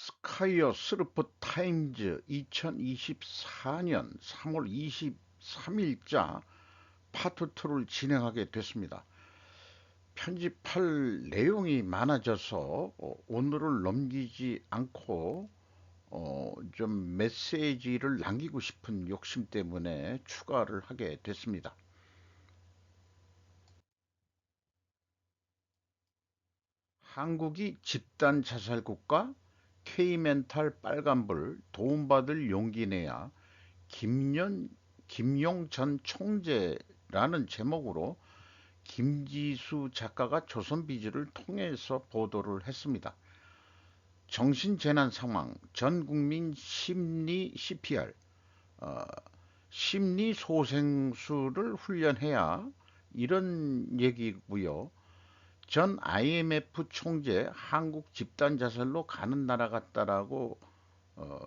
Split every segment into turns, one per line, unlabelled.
스카이어 스르프 타임즈 2024년 3월 23일자 파트 2를 진행하게 됐습니다. 편집할 내용이 많아져서 오늘을 넘기지 않고 좀 메시지를 남기고 싶은 욕심 때문에 추가를 하게 됐습니다. 한국이 집단 자살국가, K멘탈 빨간불, 도움받을 용기 내야, 김연, 김용 전 총재라는 제목으로 김지수 작가가 조선비즈를 통해서 보도를 했습니다. 정신재난 상황, 전국민 심리 CPR, 어, 심리소생술을 훈련해야 이런 얘기고요. 전 IMF 총재 한국 집단 자살로 가는 나라 같다라고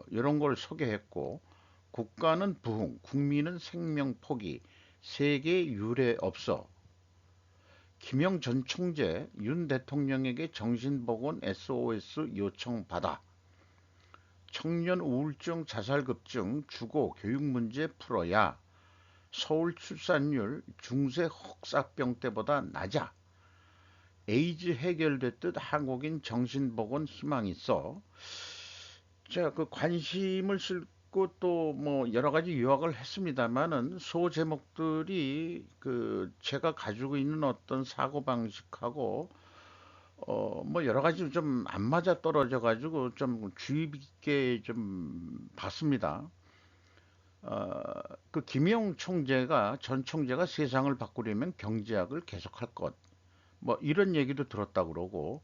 이런 걸 소개했고, 국가는 부흥, 국민은 생명 포기, 세계 유례 없어. 김영 전 총재 윤 대통령에게 정신보건 SOS 요청받아. 청년 우울증 자살급증 주거 교육 문제 풀어야 서울 출산율 중세 혹사병 때보다 낮아. 에이즈 해결됐듯 한국인 정신보건 희망 있어. 제가 그 관심을 싣고 또 뭐 여러 가지 유학을 했습니다만은 소 제목들이 그 제가 가지고 있는 어떤 사고 방식하고 뭐 여러 가지 좀 안 맞아 떨어져 가지고 좀 주의 깊게 좀 봤습니다. 어, 그 김영 총재가 전 총재가 세상을 바꾸려면 경제학을 계속할 것. 뭐 이런 얘기도 들었다 그러고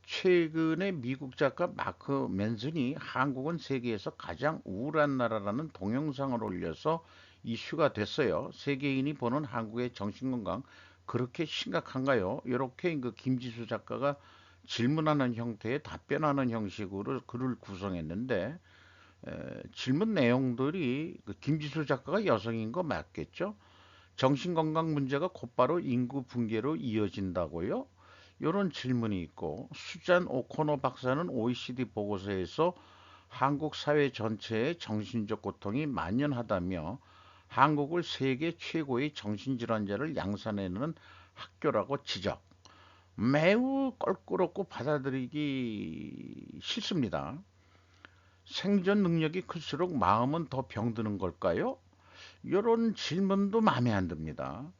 최근에 미국 작가 마크 맨슨이 한국은 세계에서 가장 우울한 나라라는 동영상을 올려서 이슈가 됐어요. 세계인이 보는 한국의 정신건강 그렇게 심각한가요? 이렇게 그 김지수 작가가 질문하는 형태의 답변하는 형식으로 글을 구성했는데 질문 내용들이 그 김지수 작가가 여성인 거 맞겠죠? 정신건강 문제가 곧바로 인구 붕괴로 이어진다고요? 이런 질문이 있고 수잔 오코노 박사는 OECD 보고서에서 한국 사회 전체의 정신적 고통이 만연하다며 한국을 세계 최고의 정신질환자를 양산해내는 학교라고 지적. 매우 껄끄럽고 받아들이기 싫습니다. 생존 능력이 클수록 마음은 더 병드는 걸까요? 이런 질문도 마음에 안 듭니다.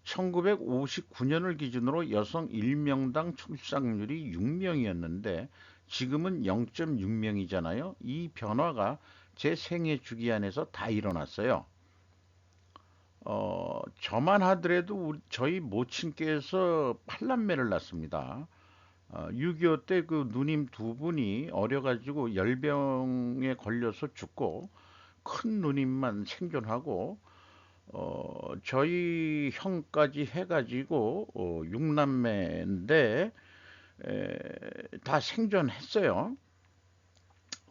1959년을 기준으로 여성 1명당 출산율이 6명이었는데 지금은 0.6명이잖아요. 이 변화가 제 생애 주기 안에서 다 일어났어요. 저만 하더라도 저희 모친께서 8남매를 낳습니다. 6.25 때 그 누님 두 분이 어려가지고 열병에 걸려서 죽고 큰 누님만 생존하고 저희 형까지 해가지고 6남매인데 다 생존했어요.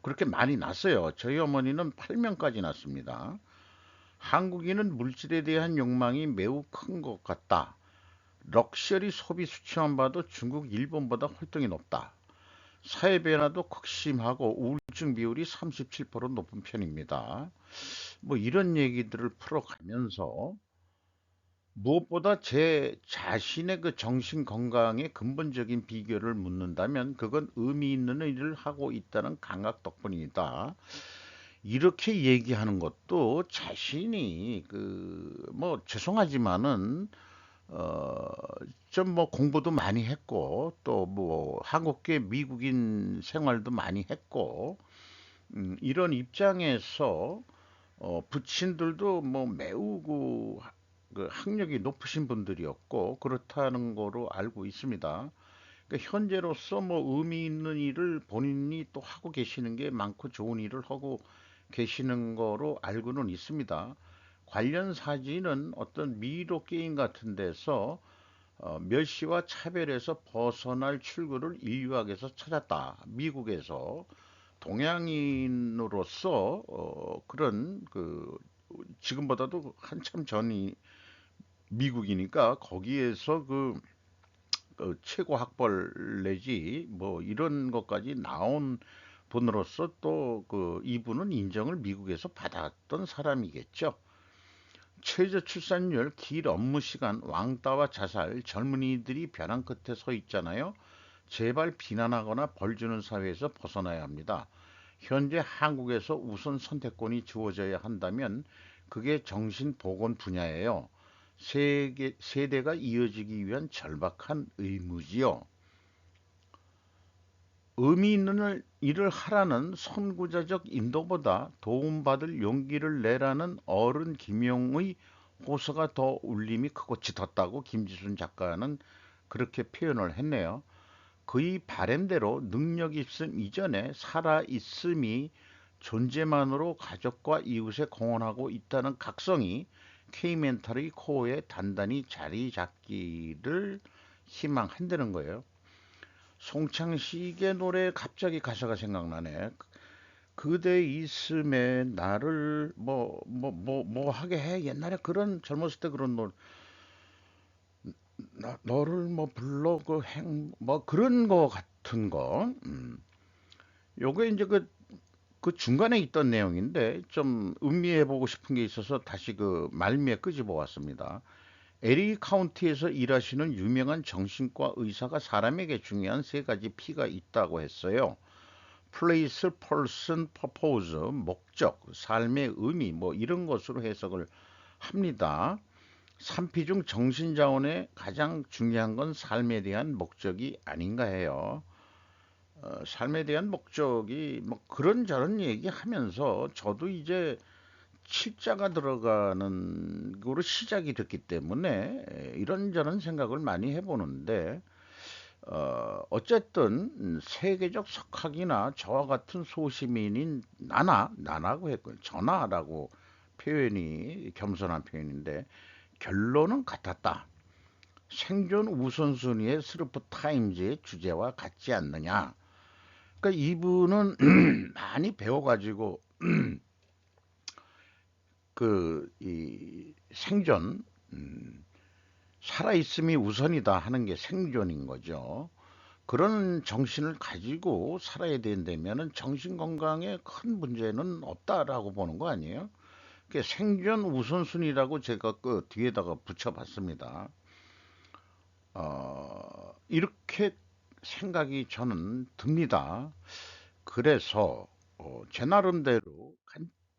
그렇게 많이 났어요. 저희 어머니는 8명까지 낳습니다. 한국인은 물질에 대한 욕망이 매우 큰 것 같다. 럭셔리 소비 수치만 봐도 중국, 일본보다 활동이 높다. 사회 변화도 극심하고 우울증 비율이 37% 높은 편입니다. 뭐 이런 얘기들을 풀어가면서 무엇보다 제 자신의 그 정신 건강의 근본적인 비결을 묻는다면 그건 의미 있는 일을 하고 있다는 감각 덕분이다. 이렇게 얘기하는 것도 자신이 그 뭐 죄송하지만은 어 좀 뭐 공부도 많이 했고 또 뭐 한국계 미국인 생활도 많이 했고 이런 입장에서 부친들도 뭐 매우 그 학력이 높으신 분들이었고 그렇다는 거로 알고 있습니다. 그러니까 현재로서 뭐 의미 있는 일을 본인이 또 하고 계시는 게 많고 좋은 일을 하고 계시는 거로 알고는 있습니다. 관련 사진은 어떤 미로 게임 같은 데서 멸시와 차별에서 벗어날 출구를 인류학에서 찾았다. 미국에서 동양인으로서 그런 그 지금보다도 한참 전이 미국이니까 거기에서 그 최고 학벌 내지 뭐 이런 것까지 나온 분으로서 또 그 이분은 인정을 미국에서 받았던 사람이겠죠. 최저 출산율, 길 업무 시간, 왕따와 자살, 젊은이들이 벼랑 끝에 서 있잖아요. 제발 비난하거나 벌 주는 사회에서 벗어나야 합니다. 현재 한국에서 우선 선택권이 주어져야 한다면 그게 정신보건 분야예요. 세대가 이어지기 위한 절박한 의무지요. 의미 있는 일을 하라는 선구자적 인도보다 도움받을 용기를 내라는 어른 김용의 호소가 더 울림이 크고 짙었다고 김지순 작가는 그렇게 표현을 했네요. 그의 바램대로 능력 있음 이전에 살아 있음이 존재만으로 가족과 이웃에 공헌하고 있다는 각성이 K멘탈의 코어에 단단히 자리 잡기를 희망한다는 거예요. 송창식의 노래 갑자기 가사가 생각나네. 그대 있음에 나를 뭐 하게 해. 옛날에 그런 젊었을 때 그런 노래, 너를 뭐 불러 그 행 뭐 그런 거 같은 거. 요게 이제 그 중간에 있던 내용인데 좀 음미해 보고 싶은 게 있어서 다시 그 말미에 끄집어 왔습니다. LA 카운티에서 일하시는 유명한 정신과 의사가 사람에게 중요한 세 가지 P가 있다고 했어요. Place, Person, Purpose, 목적, 삶의 의미 뭐 이런 것으로 해석을 합니다. 3P 중 정신자원의 가장 중요한 건 삶에 대한 목적이 아닌가 해요. 삶에 대한 목적이 뭐 그런저런 얘기하면서 저도 이제 칠자가 들어가는 거로 시작이 됐기 때문에 이런저런 생각을 많이 해보는데 어쨌든 세계적 석학이나 저와 같은 소시민인 나라고 했고요. 저나라고 표현이 겸손한 표현인데 결론은 같았다. 생존 우선순위의 스루프 타임즈의 주제와 같지 않느냐. 그러니까 이분은 많이 배워가지고 그 이 생존 살아있음이 우선이다 하는 게 생존인 거죠. 그런 정신을 가지고 살아야 된다면은 정신 건강에 큰 문제는 없다라고 보는 거 아니에요? 그 생존 우선순위라고 제가 그 뒤에다가 붙여봤습니다. 이렇게 생각이 저는 듭니다. 그래서 제 나름대로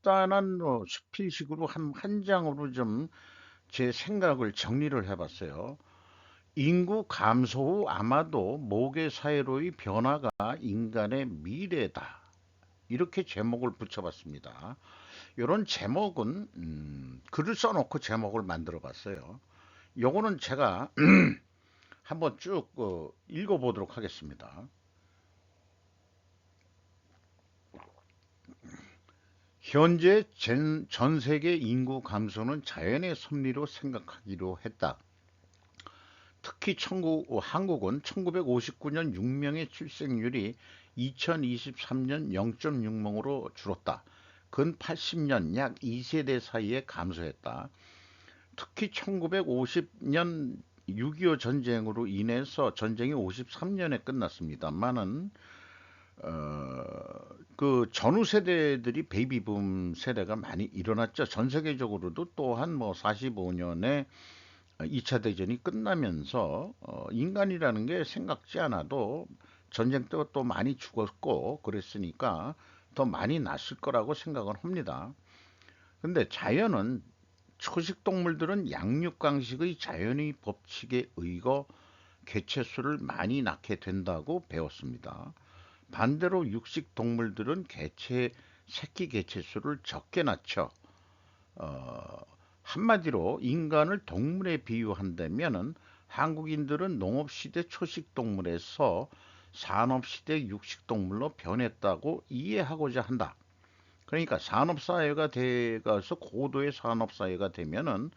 간단한 스필식으로 한 장으로 좀 제 생각을 정리를 해봤어요. 인구 감소 후 아마도 모계 사회로의 변화가 인간의 미래다. 이렇게 제목을 붙여봤습니다. 이런 제목은 글을 써놓고 제목을 만들어봤어요. 요거는 제가 한번 쭉 읽어보도록 하겠습니다. 현재 전 세계 인구 감소는 자연의 섭리로 생각하기로 했다. 특히 한국은 1959년 6명의 출생률이 2023년 0.6명으로 줄었다. 근 80년 약 2세대 사이에 감소했다. 특히 1950년 6.25 전쟁으로 인해서 전쟁이 53년에 끝났습니다만은 그 전후 세대들이 베이비붐 세대가 많이 일어났죠. 전 세계적으로도 또한 뭐 45년에 2차 대전이 끝나면서 인간이라는 게 생각지 않아도 전쟁 때 또 많이 죽었고 그랬으니까 더 많이 났을 거라고 생각을 합니다. 근데 자연은 초식 동물들은 양육강식의 자연의 법칙에 의거 개체수를 많이 낳게 된다고 배웠습니다. 반대로 육식 동물들은 새끼 개체수를 적게 낳죠. 어, 한마디로 인간을 동물에 비유한다면은 한국인들은 농업시대 초식동물에서 산업시대 육식동물로 변했다고 이해하고자 한다. 그러니까 산업사회가 돼가서 고도의 산업사회가 되면은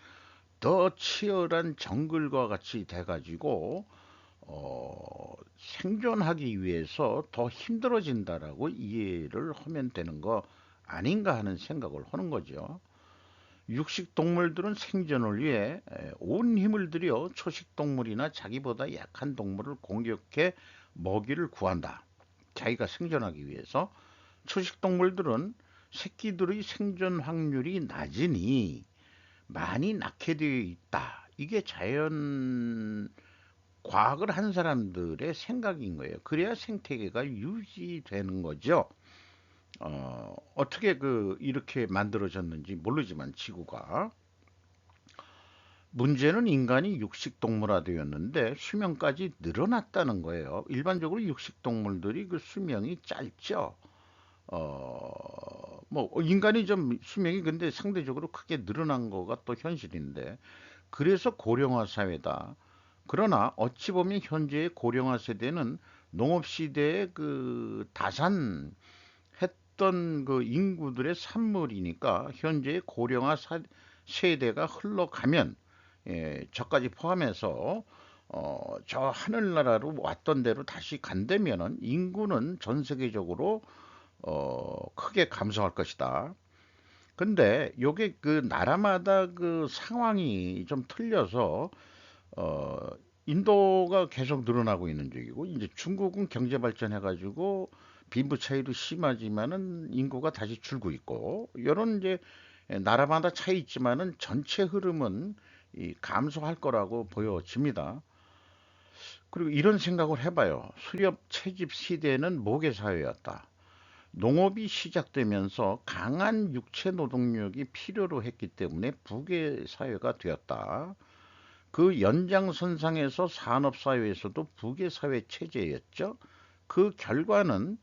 더 치열한 정글과 같이 돼가지고 생존하기 위해서 더 힘들어진다라고 이해를 하면 되는 거 아닌가 하는 생각을 하는 거죠. 육식 동물들은 생존을 위해 온 힘을 들여 초식 동물이나 자기보다 약한 동물을 공격해 먹이를 구한다. 자기가 생존하기 위해서. 초식동물들은 새끼들의 생존 확률이 낮으니 많이 낳게 되어 있다. 이게 자연 과학을 한 사람들의 생각인 거예요. 그래야 생태계가 유지되는 거죠. 어떻게 이렇게 만들어졌는지 모르지만 지구가. 문제는 인간이 육식동물화되었는데 수명까지 늘어났다는 거예요. 일반적으로 육식동물들이 그 수명이 짧죠. 뭐 인간이 좀 수명이 근데 상대적으로 크게 늘어난 거가 또 현실인데, 그래서 고령화 사회다. 그러나 어찌 보면 현재의 고령화 세대는 농업 시대의 그 다산했던 그 인구들의 산물이니까, 현재의 고령화 세대가 흘러가면, 저까지 포함해서 저 하늘나라로 왔던 대로 다시 간다면은 인구는 전 세계적으로 크게 감소할 것이다. 근데 요게 그 나라마다 그 상황이 좀 틀려서 어 인도가 계속 늘어나고 있는 중이고, 이제 중국은 경제 발전해가지고 빈부 차이도 심하지만은 인구가 다시 줄고 있고, 요런 이제 나라마다 차이 있지만은 전체 흐름은 이 감소할 거라고 보여집니다. 그리고 이런 생각을 해봐요. 수렵 채집 시대는 모계 사회였다. 농업이 시작되면서 강한 육체 노동력이 필요로 했기 때문에 부계 사회가 되었다. 그 연장선상에서 산업사회에서도 부계사회 체제였죠. 그 결과는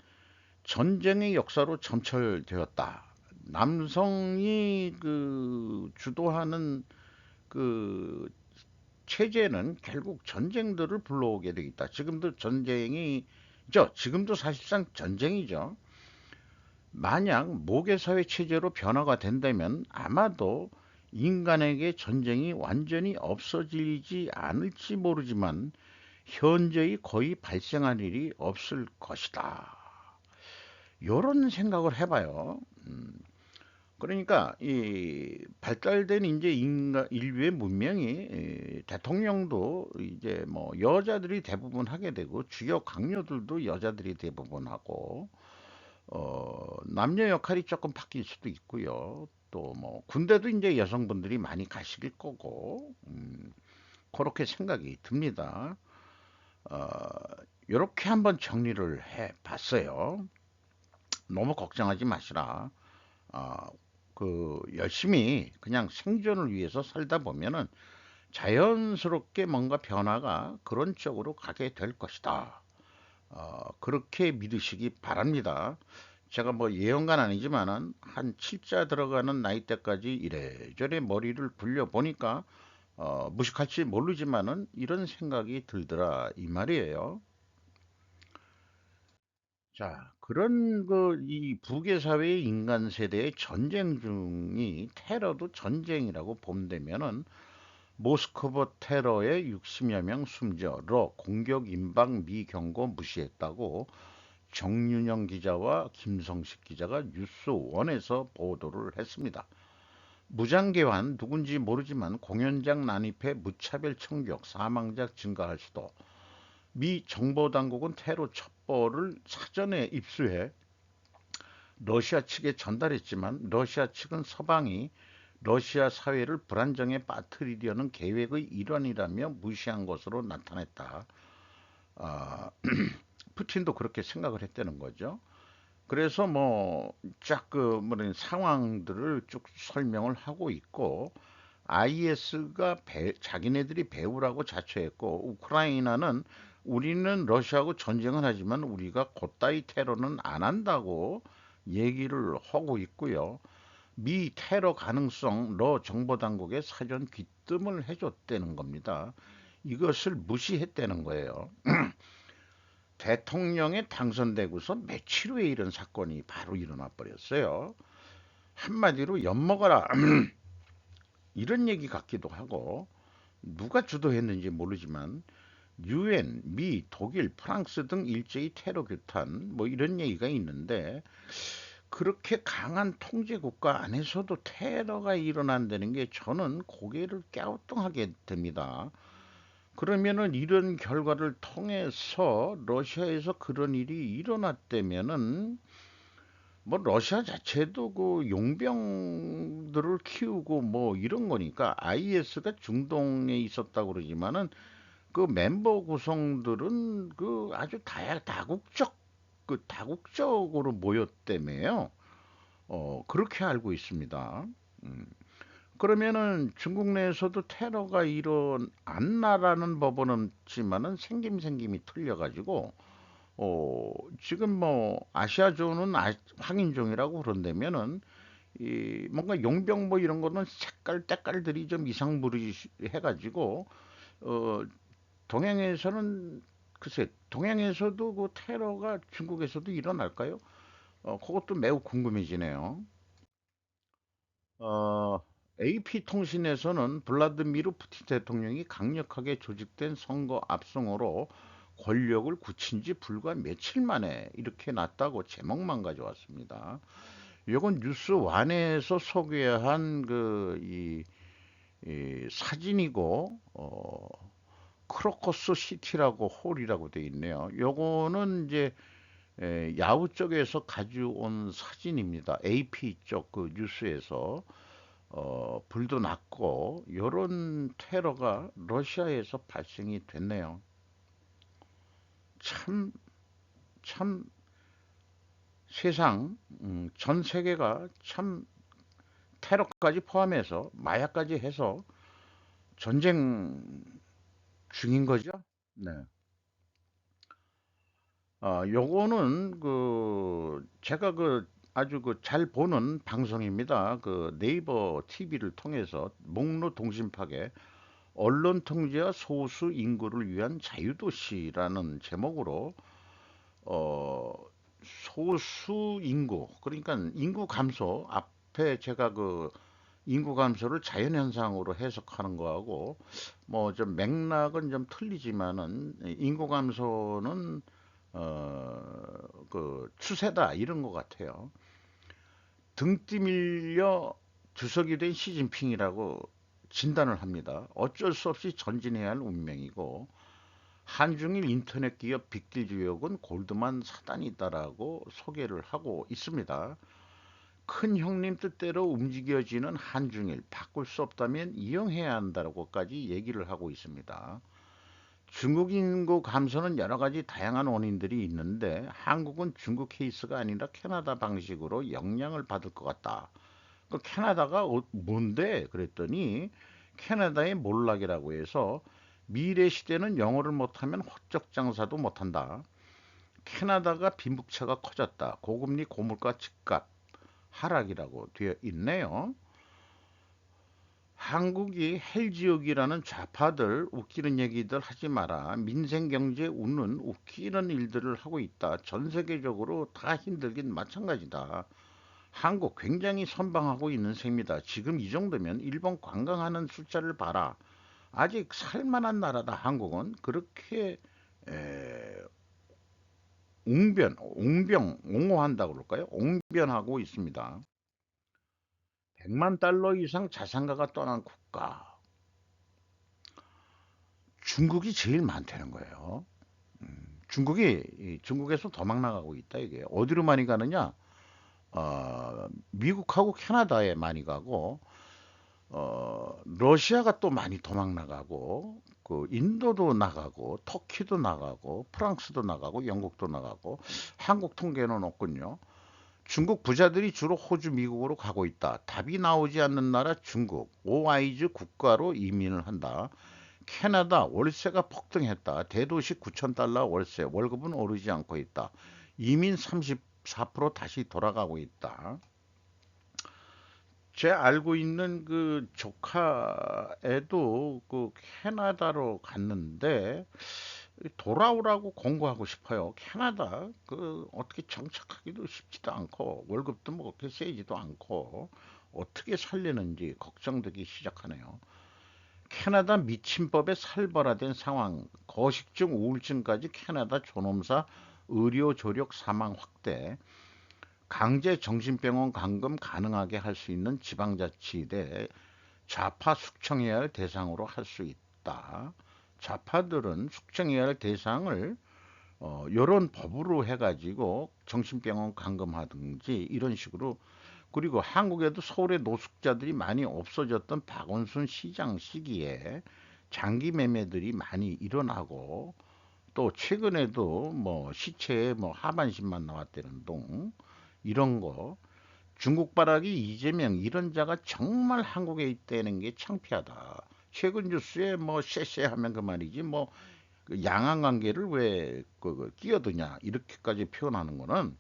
전쟁의 역사로 점철되었다. 남성이 그 주도하는 그 체제는 결국 전쟁들을 불러오게 되겠다. 지금도 전쟁이죠. 지금도 사실상 전쟁이죠. 만약 모계사회 체제로 변화가 된다면 아마도 인간에게 전쟁이 완전히 없어지지 않을지 모르지만 현재의 거의 발생할 일이 없을 것이다. 이런 생각을 해봐요. 그러니까 이 발달된 이제 인류의 문명이, 대통령도 이제 뭐 여자들이 대부분 하게 되고 주요 강요들도 여자들이 대부분 하고, 남녀 역할이 조금 바뀔 수도 있고요. 또 뭐 군대도 이제 여성분들이 많이 가실 거고, 그렇게 생각이 듭니다. 어, 이렇게 한번 정리를 해 봤어요. 너무 걱정하지 마시라. 어, 열심히 그냥 생존을 위해서 살다 보면은 자연스럽게 뭔가 변화가 그런 쪽으로 가게 될 것이다. 그렇게 믿으시기 바랍니다. 제가 뭐 예언가는 아니지만은 한 7자 들어가는 나이 때까지 이래저래 머리를 굴려 보니까 무식할지 모르지만은 이런 생각이 들더라 이 말이에요. 자, 그런 이 부계 사회의 인간 세대의 전쟁 중이 테러도 전쟁이라고 봄되면은 모스크바 테러에 60여 명 숨져 러 공격 임박 미 경고 무시했다고 정윤영 기자와 김성식 기자가 뉴스원에서 보도를 했습니다. 무장개환 누군지 모르지만 공연장 난입해 무차별 총격 사망자 증가할 수도. 미 정보당국은 테러 첩보를 사전에 입수해 러시아 측에 전달했지만 러시아 측은 서방이 러시아 사회를 불안정에 빠뜨리려는 계획의 일환이라며 무시한 것으로 나타났다. 아, 푸틴도 그렇게 생각을 했다는 거죠. 그래서 뭐 쫙 뭐는 상황들을 쭉 설명을 하고 있고, IS가 자기네들이 배후라고 자처했고, 우크라이나는 우리는 러시아하고 전쟁을 하지만 우리가 곧다이 테러는 안 한다고 얘기를 하고 있고요. 미 테러 가능성 러 정보당국에 사전 귀뜸을 해줬다는 겁니다. 이것을 무시했다는 거예요. 대통령에 당선되고서 며칠 후에 이런 사건이 바로 일어나 버렸어요. 한마디로 엿먹어라 이런 얘기 같기도 하고, 누가 주도했는지 모르지만 UN, 미, 독일, 프랑스 등 일제히 테러 규탄 뭐 이런 얘기가 있는데, 그렇게 강한 통제 국가 안에서도 테러가 일어난다는 게 저는 고개를 갸우뚱하게 됩니다. 그러면은 이런 결과를 통해서 러시아에서 그런 일이 일어났다면은 뭐 러시아 자체도 그 용병들을 키우고 뭐 이런 거니까 IS가 중동에 있었다고 그러지만은 그 멤버 구성들은 그 아주 다국적 그 다국적으로 모였다며요. 그렇게 알고 있습니다. 음. 그러면은 중국 내에서도 테러가 일어났나라는 법은 없지만은 생김이 틀려가지고 지금 뭐 아시아조는 황인종이라고 그런다면은 이 뭔가 용병 뭐 이런 거는 색깔 때깔들이 좀 이상무르해가지고 어 동양에서는 글쎄 동양에서도 그 테러가 중국에서도 일어날까요? 그것도 매우 궁금해지네요. 어, AP통신에서는 블라드미르 푸틴 대통령이 강력하게 조직된 선거 압승으로 권력을 굳힌 지 불과 며칠 만에 이렇게 났다고 제목만 가져왔습니다. 이건 뉴스 완에서 소개한 이 사진이고, 크로커스 시티라고 홀이라고 돼 있네요. 요거는 이제 야후 쪽에서 가져온 사진입니다. AP 쪽 그 뉴스에서 불도 났고 요런 테러가 러시아에서 발생이 됐네요. 참, 참 세상 전 세계가 참 테러까지 포함해서 마약까지 해서 전쟁 중인 거죠. 네. 요거는 그 제가 그 아주 그 잘 보는 방송입니다. 그 네이버 TV를 통해서 목로 동심 파괴 언론 통제와 소수 인구를 위한 자유도시라는 제목으로 어 소수 인구 그러니까 인구 감소 앞에 제가 그 인구 감소를 자연 현상으로 해석하는 거하고 뭐 좀 맥락은 좀 틀리지만은 인구 감소는 그 추세다 이런 것 같아요. 등 뛰밀려 주석이 된 시진핑이라고 진단을 합니다. 어쩔 수 없이 전진해야 할 운명이고 한중일 인터넷 기업 빅딜 주역은 골드만 사단이다라고 소개를 하고 있습니다. 큰 형님 뜻대로 움직여지는 한중일 바꿀 수 없다면 이용해야 한다고까지 얘기를 하고 있습니다. 중국 인구 감소는 여러 가지 다양한 원인들이 있는데 한국은 중국 케이스가 아니라 캐나다 방식으로 영향을 받을 것 같다. 그 캐나다가 뭔데? 그랬더니 캐나다의 몰락이라고 해서 미래 시대는 영어를 못하면 헛적 장사도 못한다. 캐나다가 빈부차가 커졌다. 고금리 고물가 집값 하락이라고 되어 있네요. 한국이 헬지역이라는 좌파들 웃기는 얘기들 하지 마라. 민생 경제 웃는 웃기는 일들을 하고 있다. 전 세계적으로 다 힘들긴 마찬가지다. 한국 굉장히 선방하고 있는 셈이다. 지금 이 정도면 일본 관광하는 숫자를 봐라. 아직 살만한 나라다. 한국은 그렇게 에, 옹호한다고 그럴까요? 옹변하고 있습니다. 100만 달러 이상 자산가가 떠난 국가. 중국이 제일 많다는 거예요. 중국에서 도망 나가고 있다 이게. 어디로 많이 가느냐? 미국하고 캐나다에 많이 가고 러시아가 또 많이 도망 나가고 그 인도도 나가고 터키도 나가고 프랑스도 나가고 영국도 나가고 한국 통계는 없군요. 중국 부자들이 주로 호주, 미국으로 가고 있다. 답이 나오지 않는 나라 중국, 오아이즈 국가로 이민을 한다. 캐나다 월세가 폭등했다. 대도시 9천 달러 월세, 월급은 오르지 않고 있다. 이민 34% 다시 돌아가고 있다. 제 알고 있는 그 조카애도 그 캐나다로 갔는데 돌아오라고 공고하고 싶어요. 캐나다 그 어떻게 정착하기도 쉽지도 않고 월급도 뭐 그렇게 세지도 않고 어떻게 살려는지 걱정되기 시작하네요. 캐나다 미친법에 살벌화된 상황, 거식증, 우울증까지 캐나다 존엄사 의료 조력 사망 확대, 강제 정신병원 감금 가능하게 할 수 있는 지방자치대 좌파 숙청해야 할 대상으로 할 수 있다. 좌파들은 숙청해야 할 대상을 요런 법으로 해가지고 정신병원 감금하든지 이런 식으로. 그리고 한국에도 서울의 노숙자들이 많이 없어졌던 박원순 시장 시기에 장기 매매들이 많이 일어나고, 또 최근에도 뭐 시체에 뭐 하반신만 나왔다는 동 이런 거. 중국 바라기 이재명 이런 자가 정말 한국에 있다는 게 창피하다. 최근 뉴스에 뭐 쎄쎄하면 그 말이지, 뭐 그 양안 관계를 왜 끼어드냐 이렇게까지 표현하는 거는,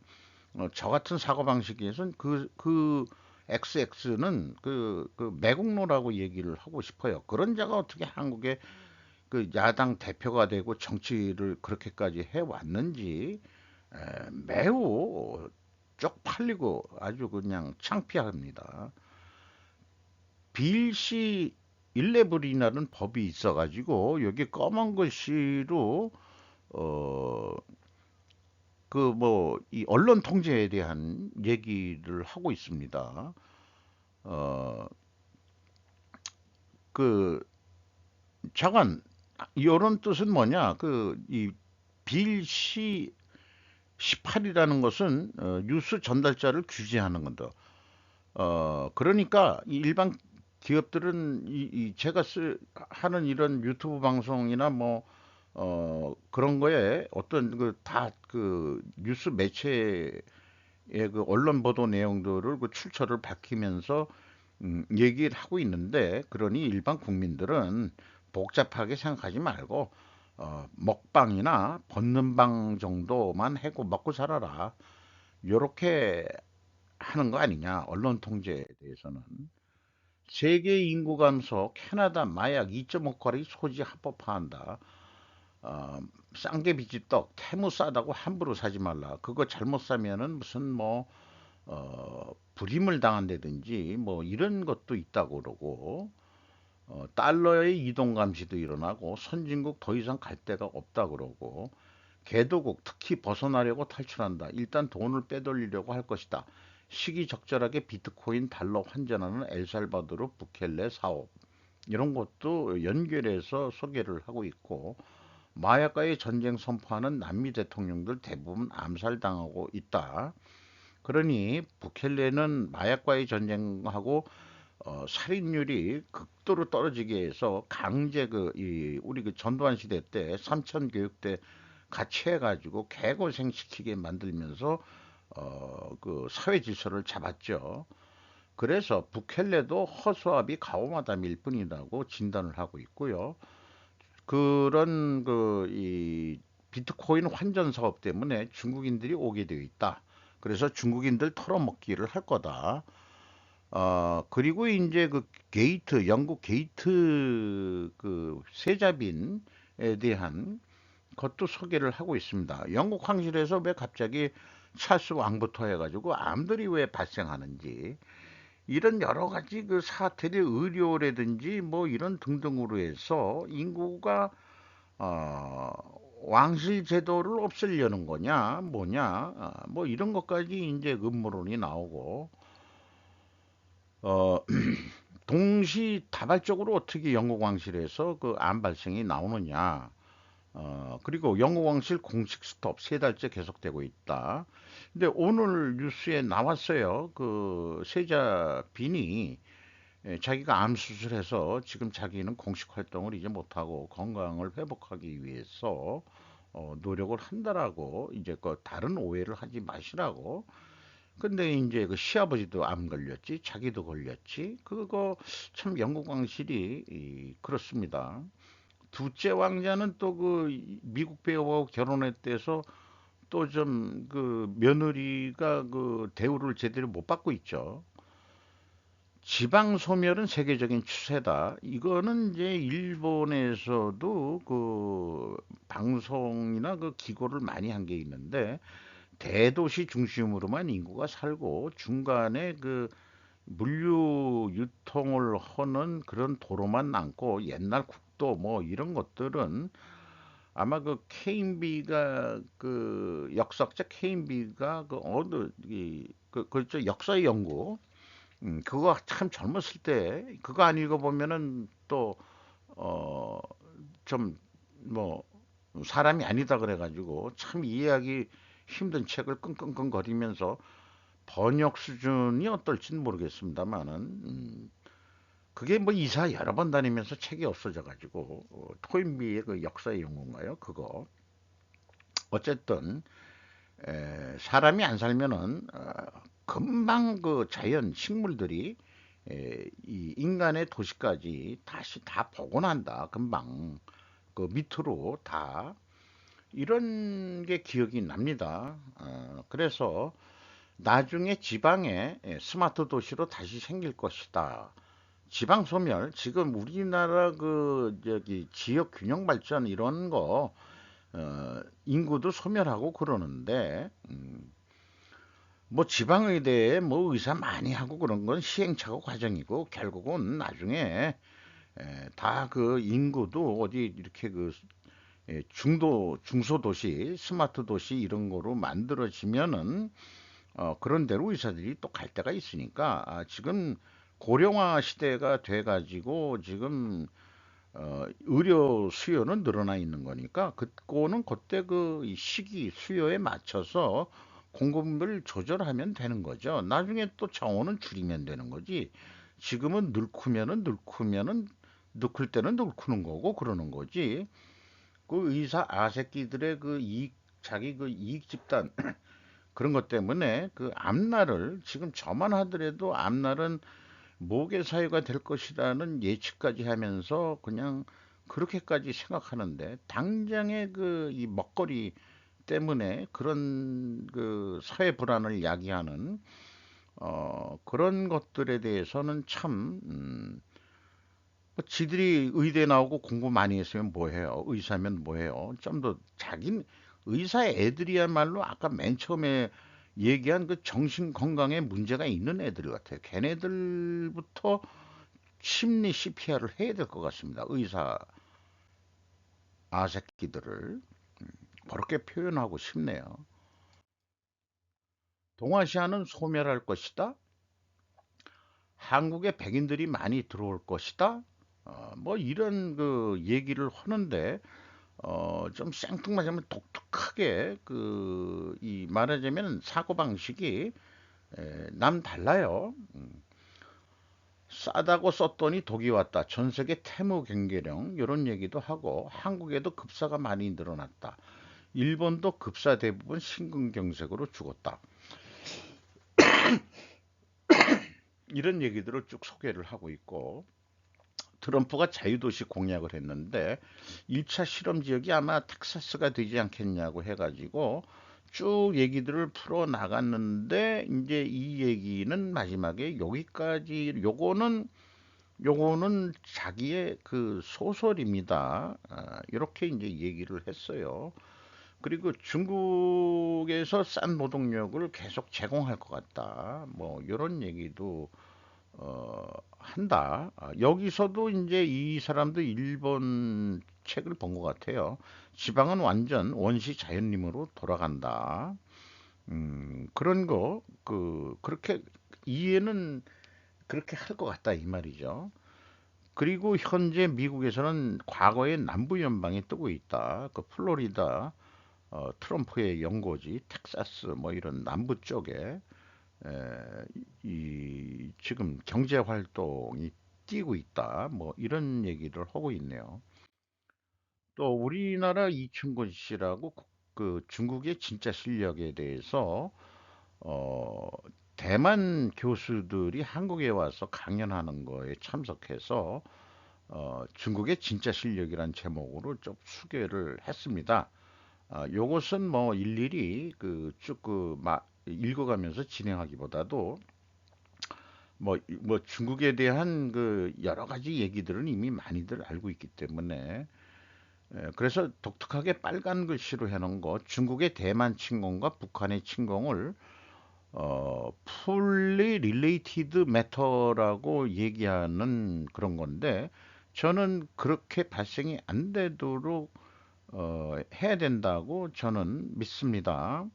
저 같은 사고방식에선 그 XX는 그 매국노라고 얘기를 하고 싶어요. 그런 자가 어떻게 한국의 그 야당 대표가 되고 정치를 그렇게까지 해왔는지 매우 쪽팔리고 아주 그냥 창피합니다. 빌시 일레블이라는 법이 있어가지고 여기 검은 글씨로 어 그 뭐 이 언론 통제에 대한 얘기를 하고 있습니다. 어 그 자관, 이런 뜻은 뭐냐? 그 이 빌시 18이라는 것은 뉴스 전달자를 규제하는 건다. 그러니까 이 일반 기업들은 이 제가 하는 이런 유튜브 방송이나 뭐 그런 거에 어떤 그 다 그 뉴스 매체의 그 언론 보도 내용들을 그 출처를 밝히면서 얘기를 하고 있는데, 그러니 일반 국민들은 복잡하게 생각하지 말고 먹방이나 벗는 방 정도만 해고 먹고 살아라. 요렇게 하는 거 아니냐, 언론 통제에 대해서는. 세계 인구 감소, 캐나다 마약 2.5거리 소지 합법화한다. 어, 쌍계비지떡, 태무 싸다고 함부로 사지 말라. 그거 잘못 사면은 무슨 뭐 불임을 당한다든지 뭐 이런 것도 있다고 그러고, 달러의 이동 감시도 일어나고 선진국 더 이상 갈 데가 없다 그러고, 개도국 특히 벗어나려고 탈출한다. 일단 돈을 빼돌리려고 할 것이다. 시기적절하게 비트코인 달러 환전하는 엘살바도르 부켈레 사업, 이런 것도 연결해서 소개를 하고 있고, 마약과의 전쟁 선포하는 남미 대통령들 대부분 암살당하고 있다. 그러니 부켈레는 마약과의 전쟁하고 살인율이 극도로 떨어지게 해서 강제 우리 그 전두환 시대 때 삼천 교육대 같이 해가지고 개고생시키게 만들면서 그 사회 질서를 잡았죠. 그래서 부켈레도 허수아비 가오마담일 뿐이라고 진단을 하고 있고요. 그런 이 비트코인 환전 사업 때문에 중국인들이 오게 되어 있다. 그래서 중국인들 털어먹기를 할 거다. 그리고 이제 그 게이트, 영국 게이트 그 세자빈에 대한 것도 소개를 하고 있습니다. 영국 황실에서 왜 갑자기 찰스 왕부터 해가지고 암들이 왜 발생하는지, 이런 여러 가지 그 사태의 의료라든지 뭐 이런 등등으로 해서 인구가 어, 왕실 제도를 없애려는 거냐 뭐냐, 뭐 이런 것까지 이제 음모론이 나오고, 어, 동시다발적으로 어떻게 영국 왕실에서 그 암 발생이 나오느냐. 그리고 영국 왕실 공식 스톱 3달째 계속되고 있다. 근데 오늘 뉴스에 나왔어요. 그 세자 빈이 자기가 암 수술해서 지금 자기는 공식 활동을 이제 못하고 건강을 회복하기 위해서 노력을 한다라고, 이제 그 다른 오해를 하지 마시라고. 근데 이제 그 시아버지도 암 걸렸지, 자기도 걸렸지. 그거 참 영국 왕실이 그렇습니다. 둘째 왕자는 또 그 미국 배우하고 결혼했대서 또 좀 그 며느리가 그 대우를 제대로 못 받고 있죠. 지방 소멸은 세계적인 추세다. 이거는 이제 일본에서도 그 방송이나 그 기고를 많이 한 게 있는데, 대도시 중심으로만 인구가 살고 중간에 그 물류 유통을 하는 그런 도로만 남고, 옛날 국도 뭐 이런 것들은 아마 그 케인비가 그 역사학자 케인비가 그 어느 그저 역사의 연구, 그거 참 젊었을 때 그거 안 읽어보면은 또 어, 좀 뭐 사람이 아니다 그래가지고 참 이해하기 힘든 책을 끙끙끙거리면서 번역 수준이 어떨지는 모르겠습니다만은 그게 뭐 이사 여러 번 다니면서 책이 없어져 가지고 토인비의 그 역사의 영웅인가요? 그거 어쨌든 사람이 안 살면은 금방 그 자연 식물들이 이 인간의 도시까지 다시 다 복원한다. 금방 그 밑으로 다 이런 게 기억이 납니다. 그래서 나중에 지방에 스마트 도시로 다시 생길 것이다. 지방 소멸, 지금 우리나라 그 저기 지역 균형 발전 이런 거 인구도 소멸하고 그러는데 뭐 지방의대에 뭐 의사 많이 하고 그런 건 시행착오 과정이고 결국은 나중에 다 그 인구도 어디 이렇게 그 중도 중소도시 스마트 도시 이런 거로 만들어지면은 그런 대로 의사들이 또 갈 데가 있으니까 지금 고령화 시대가 돼 가지고 지금 의료 수요는 늘어나 있는 거니까 그거는 그때 그 시기 수요에 맞춰서 공급을 조절하면 되는 거죠. 나중에 또 정원은 줄이면 되는 거지. 지금은 늙으면은 늙을 때는 늙는 거고 그러는 거지. 그 의사 아새끼들의 그 이익 자기 그 이익 집단 그런 것 때문에 그 앞날을 지금 저만 하더라도 앞날은 모계 사회가 될 것이라는 예측까지 하면서 그냥 그렇게까지 생각하는데 당장의 그 이 먹거리 때문에 그런 그 사회 불안을 야기하는 그런 것들에 대해서는 참 뭐 지들이 의대 나오고 공부 많이 했으면 뭐 해요? 의사면 뭐 해요? 좀 더 자기 의사 애들이야말로 아까 맨 처음에 얘기한 그 정신 건강에 문제가 있는 애들 같아요. 걔네들부터 심리 CPR을 해야 될 것 같습니다. 의사 아새끼들을 그렇게 표현하고 싶네요. 동아시아는 소멸할 것이다. 한국에 백인들이 많이 들어올 것이다. 뭐 이런 그 얘기를 하는데 좀 생뚱맞으면 독특하게 그 이 말하자면 사고방식이 남 달라요. 싸다고 썼더니 독이 왔다. 전 세계 태무 경계령 이런 얘기도 하고 한국에도 급사가 많이 늘어났다. 일본도 급사 대부분 심근경색으로 죽었다. 이런 얘기들을 쭉 소개를 하고 있고 트럼프가 자유도시 공약을 했는데 1차 실험 지역이 아마 텍사스가 되지 않겠냐고 해가지고 쭉 얘기들을 풀어 나갔는데 이제 이 얘기는 마지막에 여기까지 요거는 자기의 그 소설입니다. 이렇게 이제 얘기를 했어요. 그리고 중국에서 싼 노동력을 계속 제공할 것 같다. 뭐 이런 얘기도 한다. 여기서도 이제 이 사람도 일본 책을 본 것 같아요. 지방은 완전 원시 자연림으로 돌아간다. 그런 거, 그렇게 이해는 그렇게 할 것 같다 이 말이죠. 그리고 현재 미국에서는 과거의 남부 연방이 뜨고 있다. 그 플로리다, 트럼프의 연고지, 텍사스 뭐 이런 남부 쪽에 이 지금 경제 활동이 뛰고 있다. 뭐 이런 얘기를 하고 있네요. 또 우리나라 이충곤 씨라고 그 중국의 진짜 실력에 대해서 어 대만 교수들이 한국에 와서 강연하는 거에 참석해서 중국의 진짜 실력이란 제목으로 좀 소개를 했습니다. 요것은 뭐 일일이 읽어가면서 진행하기보다도 뭐 중국에 대한 그 여러 가지 얘기들은 이미 많이들 알고 있기 때문에 그래서 독특하게 빨간 글씨로 해놓은 거 중국의 대만 침공과 북한의 침공을 fully related matter라고 얘기하는 그런 건데 저는 그렇게 발생이 안 되도록 해야 된다고 저는 믿습니다.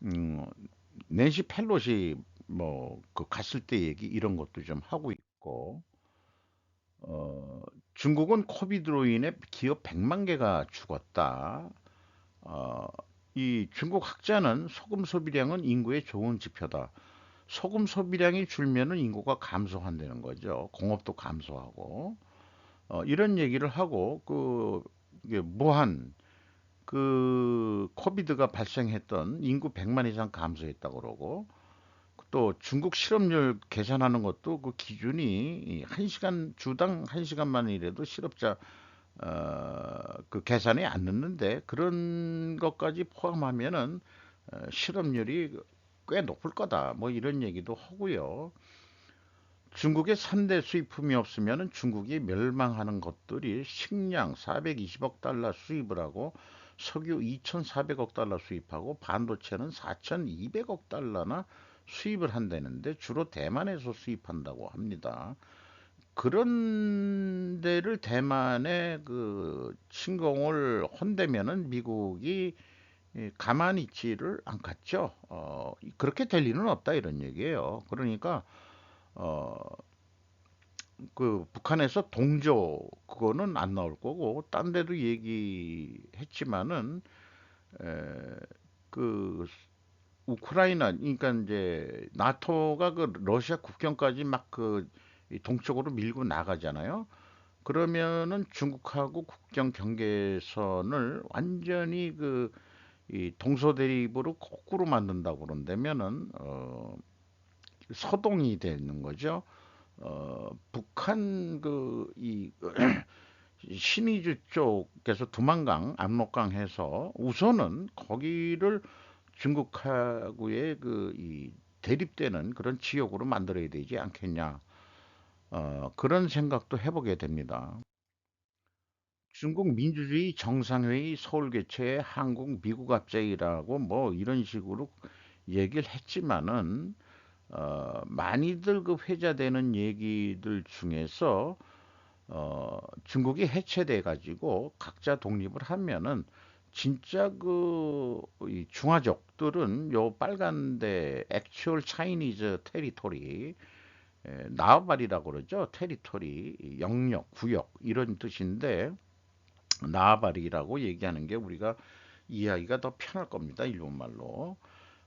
음, 낸시 펠로시 뭐 그 갔을 때 얘기 이런 것도 좀 하고 있고 어, 중국은 코비드로 인해 기업 100만 개가 죽었다. 어, 이 중국 학자는 소금 소비량은 인구의 좋은 지표다. 소금 소비량이 줄면은 인구가 감소한다는 거죠. 공업도 감소하고. 이런 얘기를 하고 이게 무한 코비드가 발생했던 인구 100만 이상 감소했다고 그러고, 또 중국 실업률 계산하는 것도 그 기준이 1시간 주당 1시간만 일해도 실업자 그 계산이 안 넣는데, 그런 것까지 포함하면은 실업률이 꽤 높을 거다. 뭐 이런 얘기도 하고요. 중국의 3대 수입품이 없으면 중국이 멸망하는 것들이 식량 420억 달러 수입을 하고, 석유 2,400억 달러 수입하고, 반도체는 4,200억 달러나 수입을 한다는데 주로 대만에서 수입한다고 합니다. 그런 데를 대만에 그 침공을 헌다면은 미국이 가만히 있지를 않겠죠. 그렇게 될 리는 없다 이런 얘기예요. 그러니까 어, 그 북한에서 동조 그거는 안 나올 거고, 딴 데도 얘기했지만은 에, 그 우크라이나, 그러니까 이제 나토가 그 러시아 국경까지 막 동쪽으로 밀고 나가잖아요. 그러면은 중국하고 국경 경계선을 완전히 이 동서대립으로 거꾸로 만든다고 그런다면은 서동이 되는 거죠. 북한 신의주 쪽에서 두만강, 압록강 해서 우선은 거기를 중국하고의 이 대립되는 그런 지역으로 만들어야 되지 않겠냐. 그런 생각도 해보게 됩니다. 중국 민주주의 정상회의 서울 개최에 한국 미국 합작이라고 뭐 이런 식으로 얘기를 했지만은 많이들 그 회자되는 얘기들 중에서 중국이 해체돼 가지고 각자 독립을 하면은 진짜 이 중화족들은 요 빨간데 액츄얼 차이니즈 테리토리, 나와바리라고 그러죠. 테리토리, 영역, 구역 이런 뜻인데, 나와바리라고 얘기하는 게 우리가 이해하기가 더 편할 겁니다. 일본말로.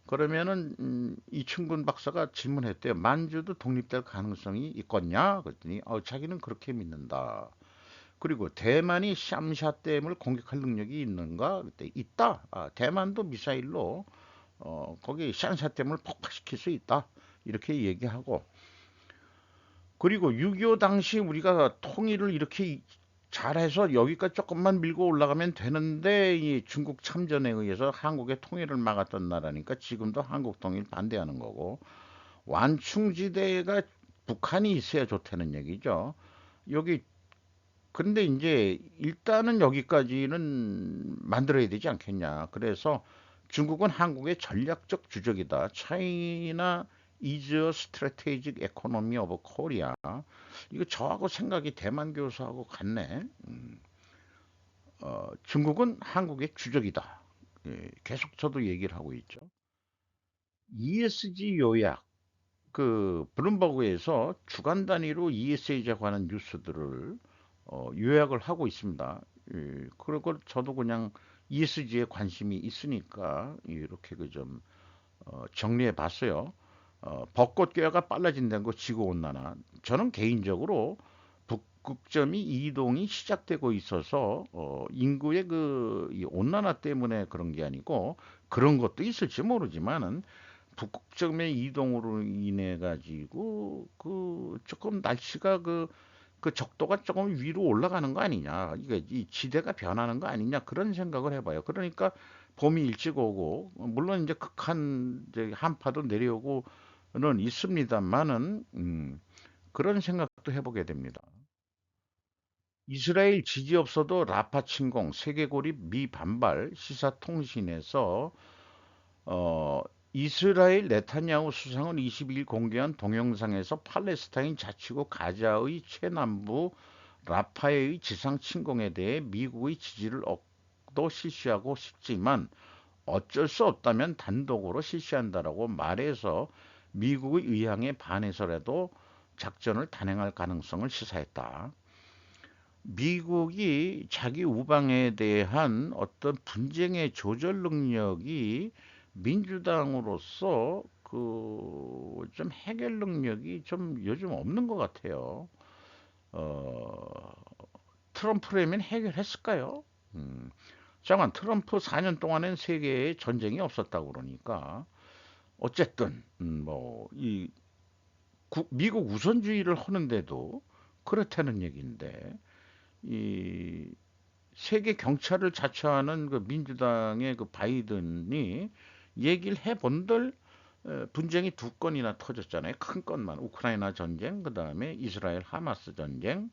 그러면은 이충근 박사가 질문했대요. 만주도 독립될 가능성이 있겠냐? 그랬더니 자기는 그렇게 믿는다. 그리고 대만이 샴샤댐을 공격할 능력이 있는가? 그때 있다. 대만도 미사일로 거기 샴샤댐을 폭파시킬 수 있다. 이렇게 얘기하고, 그리고 6.25 당시 우리가 통일을 이렇게 잘해서 여기까지 조금만 밀고 올라가면 되는데, 이 중국 참전에 의해서 한국의 통일을 막았던 나라니까 지금도 한국 통일 반대하는 거고, 완충지대가 북한이 있어야 좋다는 얘기죠. 여기 근데 이제 일단은 여기까지는 만들어야 되지 않겠냐. 그래서 중국은 한국의 전략적 주적이다. China is a strategic economy of Korea. 이거 저하고 생각이 대만 교수하고 같네. 중국은 한국의 주적이다. 예, 계속 저도 얘기를 하고 있죠. ESG 요약, 블룸버그에서 주간 단위로 ESG에 관한 뉴스들을 요약을 하고 있습니다. 예, 그리고 저도 그냥 ESG에 관심이 있으니까 이렇게 좀 정리해 봤어요. 벚꽃 개화가 빨라진다는 거 지구 온난화. 저는 개인적으로 북극점이 이동이 시작되고 있어서 인구의 이 온난화 때문에 그런 게 아니고, 그런 것도 있을지 모르지만은 북극점의 이동으로 인해 가지고 조금 날씨가 적도가 조금 위로 올라가는 거 아니냐. 이게 이 지대가 변하는 거 아니냐. 그런 생각을 해봐요. 그러니까 봄이 일찍 오고, 물론 이제 극한 이제 한파도 내려오고는 있습니다만은, 그런 생각도 해보게 됩니다. 이스라엘 지지 없어도 라파 침공, 세계 고립 미 반발, 시사통신에서 어, 이스라엘 네타냐후 수상은 22일 공개한 동영상에서 팔레스타인 자치구 가자의 최남부 라파의 지상 침공에 대해 미국의 지지를 얻도 실시하고 싶지만 어쩔 수 없다면 단독으로 실시한다라고 말해서 미국의 의향에 반해서라도 작전을 단행할 가능성을 시사했다. 미국이 자기 우방에 대한 어떤 분쟁의 조절 능력이 민주당으로서 좀 해결 능력이 좀 요즘 없는 것 같아요. 어, 트럼프라면 해결했을까요? 음, 잠깐 트럼프 4년 동안엔 세계에 전쟁이 없었다고 그러니까 어쨌든 뭐이 미국 우선주의를 하는데도 그렇다는 얘기인데 이 세계 경찰을 자처하는 그 민주당의 그 바이든이 얘기를 해본들 분쟁이 두 건이나 터졌잖아요. 큰 건만 우크라이나 전쟁, 그 다음에 이스라엘 하마스 전쟁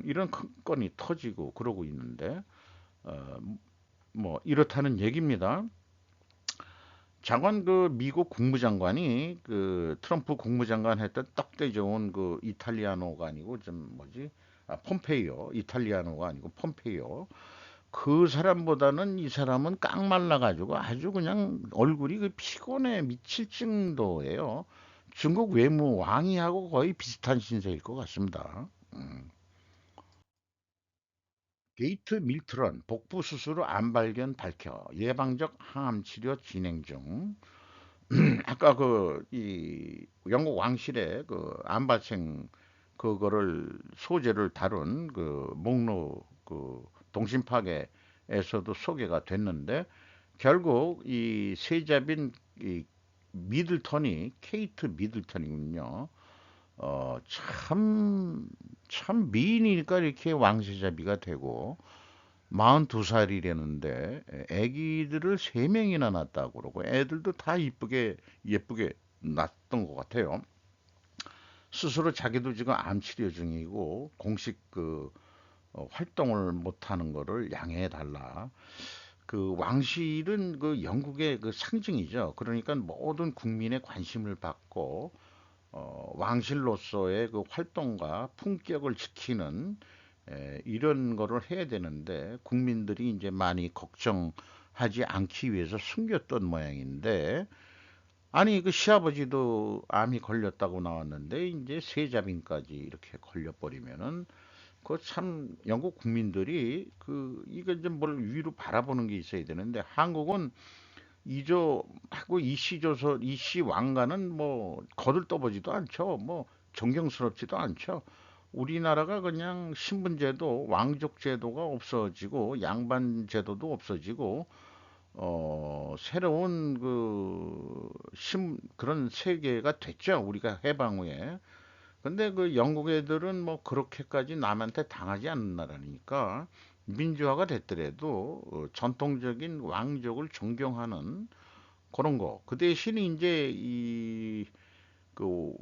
이런 큰 건이 터지고 그러고 있는데 어, 뭐 이렇다는 얘기입니다. 장관 그 미국 국무장관이 그 트럼프 국무장관 했던 떡대 좋은 그 이탈리아노가 아니고 좀 뭐지? 폼페이오 이탈리아노가 아니고 폼페이오 그 사람보다는 이 사람은 깡말라가지고 아주 그냥 얼굴이 그 피곤해 미칠 정도예요. 중국 외무 왕이하고 거의 비슷한 신세일 것 같습니다. 게이트 밀트런 복부 수술 후 암 발견 밝혀 예방적 항암 치료 진행 중. 아까 그 이 영국 왕실의 그 암발생 그거를 소재를 다룬 그 목록 그 동심 파괴에서도 소개가 됐는데 결국 이 세자빈 이 미들턴이 케이트 미들턴이군요. 참 미인이니까 이렇게 왕세자비가 되고 42살이라는데 애기들을 3명이나 낳았다고 그러고 애들도 다 예쁘게 낳았던 것 같아요. 스스로 자기도 지금 암 치료 중이고 공식 활동을 못하는 거를 양해해 달라. 그 왕실은 그 영국의 그 상징이죠. 그러니까 모든 국민의 관심을 받고 왕실로서의 그 활동과 품격을 지키는 이런 거를 해야 되는데 국민들이 이제 많이 걱정하지 않기 위해서 숨겼던 모양인데 아니 그 시아버지도 암이 걸렸다고 나왔는데 이제 세자빈까지 이렇게 걸려버리면은 그 참 영국 국민들이 이거 좀 뭘 위로 바라보는 게 있어야 되는데 한국은 이조하고 이씨조선 이씨 왕가는 뭐 거들떠보지도 않죠. 뭐 존경스럽지도 않죠. 우리나라가 그냥 신분제도 왕족 제도가 없어지고 양반 제도도 없어지고 새로운 그런 세계가 됐죠. 우리가 해방 후에. 근데 그 영국 애들은 뭐 그렇게까지 남한테 당하지 않는 나라니까 민주화가 됐더라도 전통적인 왕족을 존경하는 그런 거. 그 대신 이제 그,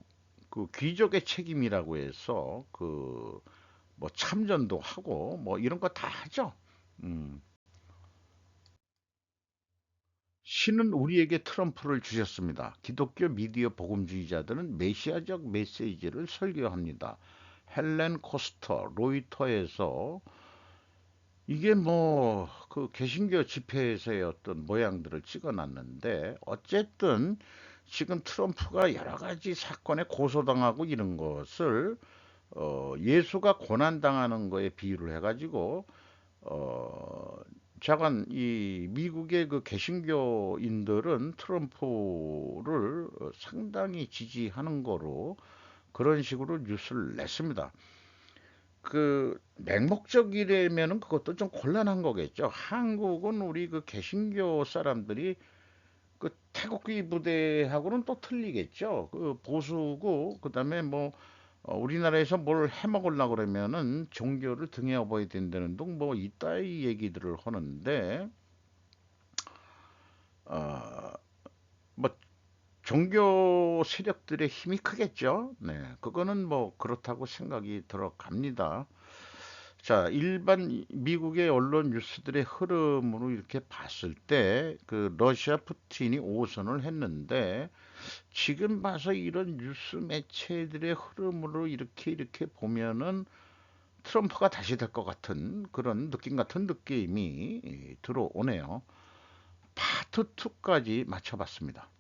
그 귀족의 책임이라고 해서 뭐 참전도 하고 뭐 이런 거 다 하죠. 음. 신은 우리에게 트럼프를 주셨습니다. 기독교 미디어 복음주의자들은 메시아적 메시지를 설교합니다. 헬렌 코스터 로이터에서 이게 뭐 그 개신교 집회에서의 어떤 모양들을 찍어놨는데 어쨌든 지금 트럼프가 여러 가지 사건에 고소당하고 이런 것을 예수가 고난당하는 거에 비유를 해가지고 어, 자관 이 미국의 그 개신교인들은 트럼프를 상당히 지지하는 거로 그런 식으로 뉴스를 냈습니다. 그 맹목적이라면은 그것도 좀 곤란한 거겠죠. 한국은 우리 그 개신교 사람들이 그 태극기 부대하고는 또 틀리겠죠. 그 보수고 그다음에 뭐 우리나라에서 뭘 해먹으려고 그러면은 종교를 등에 업어야 된다는 등 뭐 이따위 얘기들을 하는데 어, 뭐 종교 세력들의 힘이 크겠죠. 네, 그거는 뭐 그렇다고 생각이 들어갑니다. 자, 일반 미국의 언론 뉴스들의 흐름으로 이렇게 봤을 때 그 러시아 푸틴이 오선을 했는데 지금 봐서 이런 뉴스 매체들의 흐름으로 이렇게 보면은 트럼프가 다시 될 것 같은 그런 느낌 같은 느낌이 들어오네요. 파트 2까지 맞춰봤습니다.